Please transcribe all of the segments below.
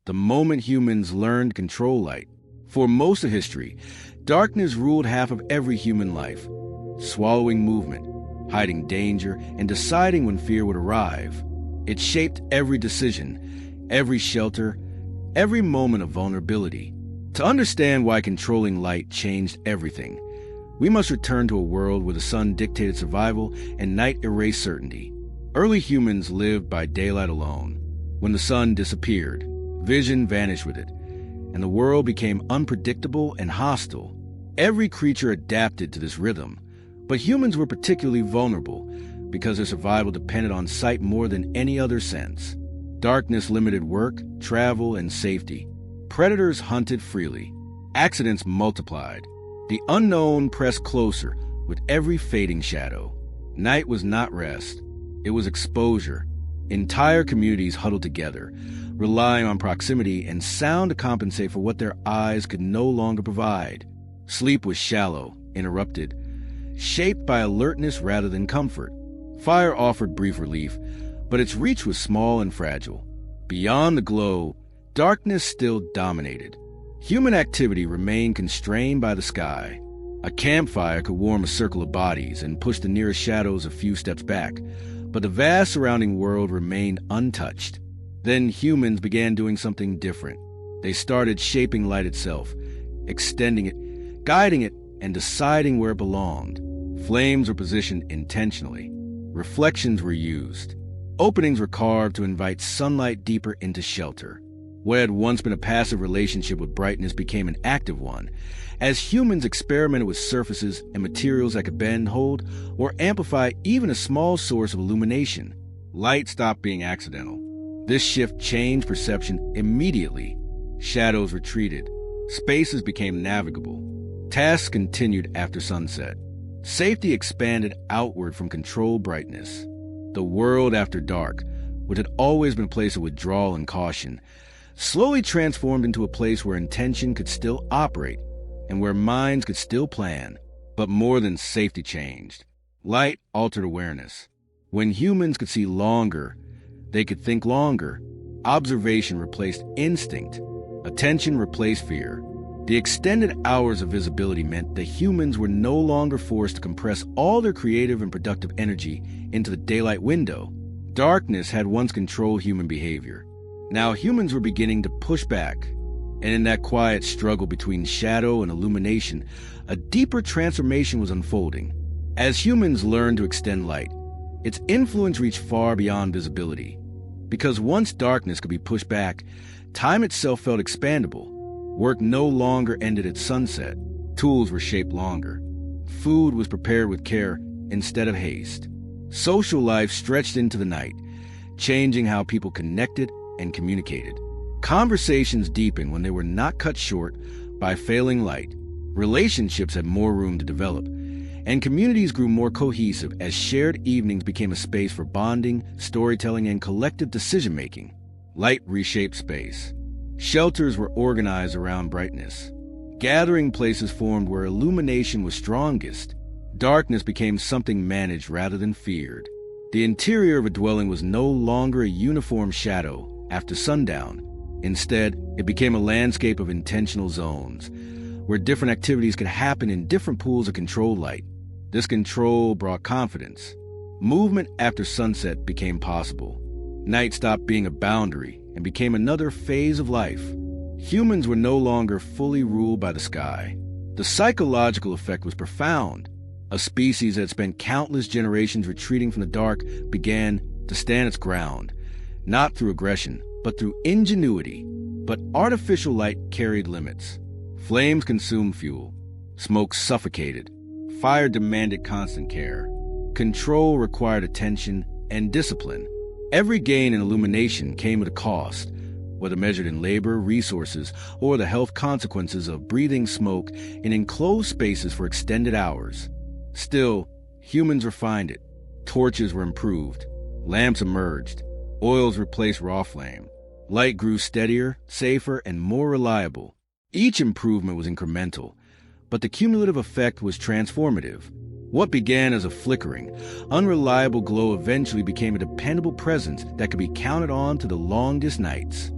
the moment humans learned to control light. For most of history, darkness ruled half of every human life, swallowing movement, hiding danger, and deciding when fear would arrive. It shaped every decision, every shelter, every moment of vulnerability. To understand why controlling light changed everything, we must return to a world where the sun dictated survival and night erased certainty. Early humans lived by daylight alone. When the sun disappeared, vision vanished with it, and the world became unpredictable and hostile. Every creature adapted to this rhythm, but humans were particularly vulnerable because their survival depended on sight more than any other sense. Darkness limited work, travel, and safety. Predators hunted freely. Accidents multiplied. The unknown pressed closer with every fading shadow. Night was not rest. It was exposure. Entire communities huddled together, relying on proximity and sound to compensate for what their eyes could no longer provide. Sleep was shallow, interrupted, shaped by alertness rather than comfort. Fire offered brief relief, but its reach was small and fragile. Beyond the glow, darkness still dominated. Human activity remained constrained by the sky. A campfire could warm a circle of bodies and push the nearest shadows a few steps back, but the vast surrounding world remained untouched. Then humans began doing something different. They started shaping light itself, extending it, guiding it, and deciding where it belonged. Flames were positioned intentionally. Reflections were used. Openings were carved to invite sunlight deeper into shelter. What had once been a passive relationship with brightness became an active one, as humans experimented with surfaces and materials that could bend, hold, or amplify even a small source of illumination. Light stopped being accidental. This shift changed perception immediately. Shadows retreated. Spaces became navigable. Tasks continued after sunset. Safety expanded outward from controlled brightness. The world after dark, which had always been a place of withdrawal and caution, slowly transformed into a place where intention could still operate and where minds could still plan. But more than safety changed. Light altered awareness. When humans could see longer, they could think longer. Observation replaced instinct. Attention replaced fear. The extended hours of visibility meant that humans were no longer forced to compress all their creative and productive energy into the daylight window. Darkness had once controlled human behavior. Now humans were beginning to push back. And in that quiet struggle between shadow and illumination, a deeper transformation was unfolding. As humans learned to extend light, its influence reached far beyond visibility. Because once darkness could be pushed back, time itself felt expandable. Work no longer ended at sunset. Tools were shaped longer. Food was prepared with care instead of haste. Social life stretched into the night, changing how people connected and communicated. Conversations deepened when they were not cut short by failing light. Relationships had more room to develop, and communities grew more cohesive as shared evenings became a space for bonding, storytelling, and collective decision-making. Light reshaped space. Shelters were organized around brightness. Gathering places formed where illumination was strongest. Darkness became something managed rather than feared. The interior of a dwelling was no longer a uniform shadow after sundown. Instead, it became a landscape of intentional zones, where different activities could happen in different pools of controlled light. This control brought confidence. Movement after sunset became possible. Night stopped being a boundary and became another phase of life. Humans were no longer fully ruled by the sky. The psychological effect was profound. A species that had spent countless generations retreating from the dark began to stand its ground, not through aggression, but through ingenuity. But artificial light carried limits. Flames consumed fuel. Smoke suffocated. Fire demanded constant care. Control required attention and discipline. Every gain in illumination came at a cost, whether measured in labor, resources, or the health consequences of breathing smoke in enclosed spaces for extended hours. Still, humans refined it. Torches were improved. Lamps emerged. Oils replaced raw flame. Light grew steadier, safer, and more reliable. Each improvement was incremental, but the cumulative effect was transformative. What began as a flickering, unreliable glow eventually became a dependable presence that could be counted on to the longest nights.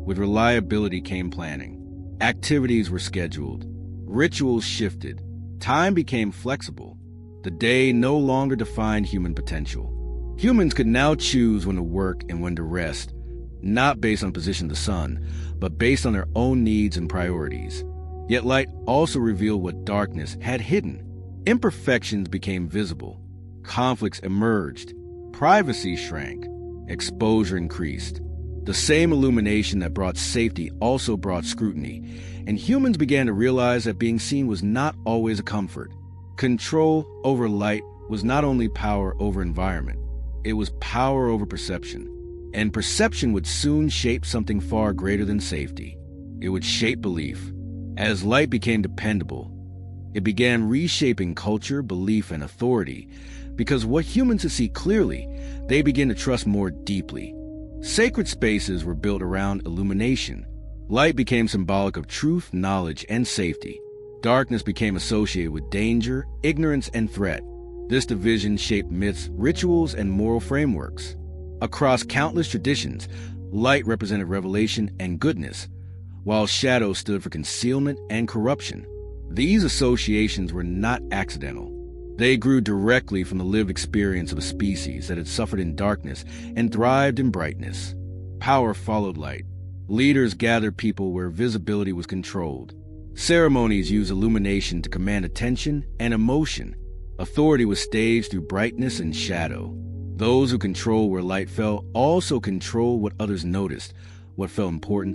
With reliability came planning. Activities were scheduled. Rituals shifted. Time became flexible. The day no longer defined human potential. Humans could now choose when to work and when to rest, not based on position of the sun, but based on their own needs and priorities. Yet light also revealed what darkness had hidden. Imperfections became visible. Conflicts emerged. Privacy shrank. Exposure increased. The same illumination that brought safety also brought scrutiny, and humans began to realize that being seen was not always a comfort. Control over light was not only power over environment, it was power over perception. And perception would soon shape something far greater than safety. It would shape belief. As light became dependable, it began reshaping culture, belief, and authority, because what humans could see clearly, they began to trust more deeply. Sacred spaces were built around illumination. Light became symbolic of truth, knowledge, and safety. Darkness became associated with danger, ignorance, and threat. This division shaped myths, rituals, and moral frameworks. Across countless traditions, light represented revelation and goodness, while shadow stood for concealment and corruption. These associations were not accidental. They grew directly from the lived experience of a species that had suffered in darkness and thrived in brightness. Power followed light. Leaders gathered people where visibility was controlled. Ceremonies used illumination to command attention and emotion. Authority was staged through brightness and shadow. Those who control where light fell also controlled what others noticed, what felt important,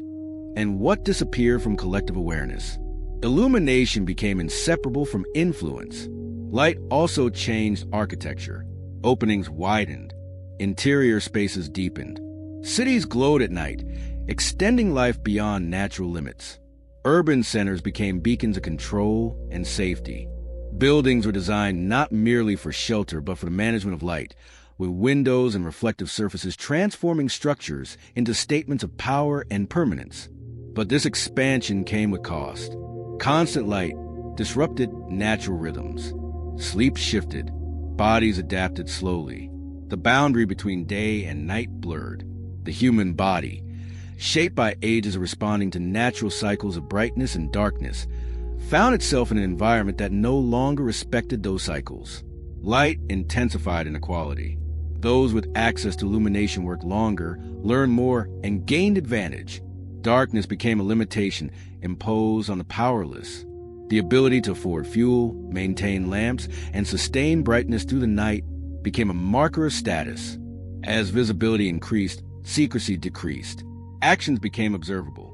and what disappeared from collective awareness. Illumination became inseparable from influence. Light also changed architecture. Openings widened. Interior spaces deepened. Cities glowed at night, extending life beyond natural limits. Urban centers became beacons of control and safety. Buildings were designed not merely for shelter, but for the management of light, with windows and reflective surfaces transforming structures into statements of power and permanence. But this expansion came with cost. Constant light disrupted natural rhythms. Sleep shifted. Bodies adapted slowly. The boundary between day and night blurred. The human body, shaped by ages of responding to natural cycles of brightness and darkness, found itself in an environment that no longer respected those cycles. Light intensified inequality. Those with access to illumination worked longer, learned more, and gained advantage. Darkness became a limitation imposed on the powerless. The ability to afford fuel, maintain lamps, and sustain brightness through the night became a marker of status. As visibility increased, secrecy decreased. Actions became observable.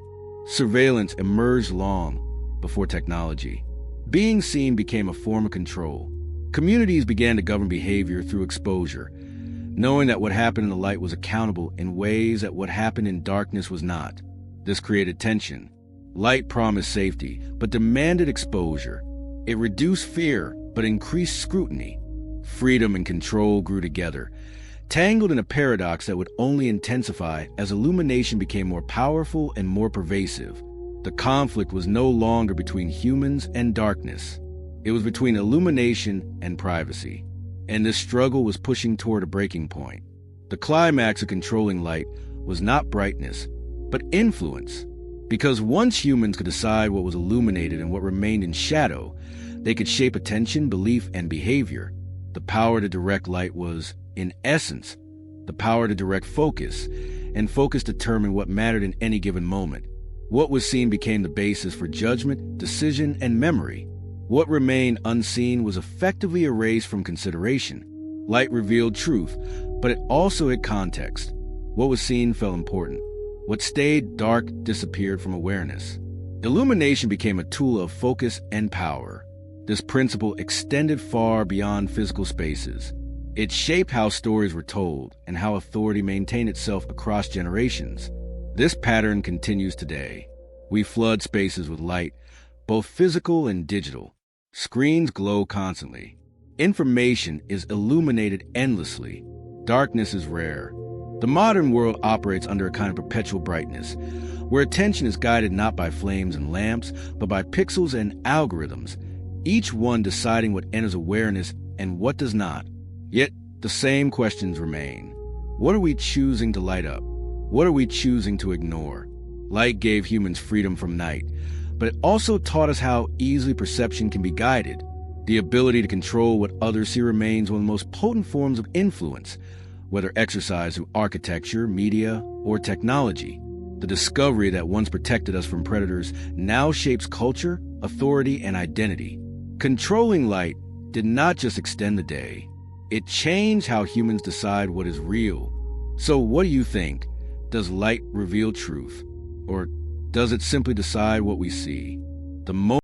Surveillance emerged long before technology. Being seen became a form of control. Communities began to govern behavior through exposure, knowing that what happened in the light was accountable in ways that what happened in darkness was not. This created tension. Light promised safety, but demanded exposure. It reduced fear, but increased scrutiny. Freedom and control grew together, tangled in a paradox that would only intensify as illumination became more powerful and more pervasive. The conflict was no longer between humans and darkness. It was between illumination and privacy. And this struggle was pushing toward a breaking point. The climax of controlling light was not brightness, but influence. Because once humans could decide what was illuminated and what remained in shadow, they could shape attention, belief, and behavior. The power to direct light was, in essence, the power to direct focus, and focus determined what mattered in any given moment. What was seen became the basis for judgment, decision, and memory. What remained unseen was effectively erased from consideration. Light revealed truth, but it also had context. What was seen felt important. What stayed dark disappeared from awareness. Illumination became a tool of focus and power. This principle extended far beyond physical spaces. It shaped how stories were told and how authority maintained itself across generations. This pattern continues today. We flood spaces with light, both physical and digital. Screens glow constantly. Information is illuminated endlessly. Darkness is rare. The modern world operates under a kind of perpetual brightness, where attention is guided not by flames and lamps, but by pixels and algorithms, each one deciding what enters awareness and what does not. Yet, the same questions remain. What are we choosing to light up? What are we choosing to ignore? Light gave humans freedom from night, but it also taught us how easily perception can be guided. The ability to control what others see remains one of the most potent forms of influence, whether exercised through architecture, media, or technology. The discovery that once protected us from predators now shapes culture, authority, and identity. Controlling light did not just extend the day, it changed how humans decide what is real. So what do you think? Does light reveal truth? Or does it simply decide what we see? The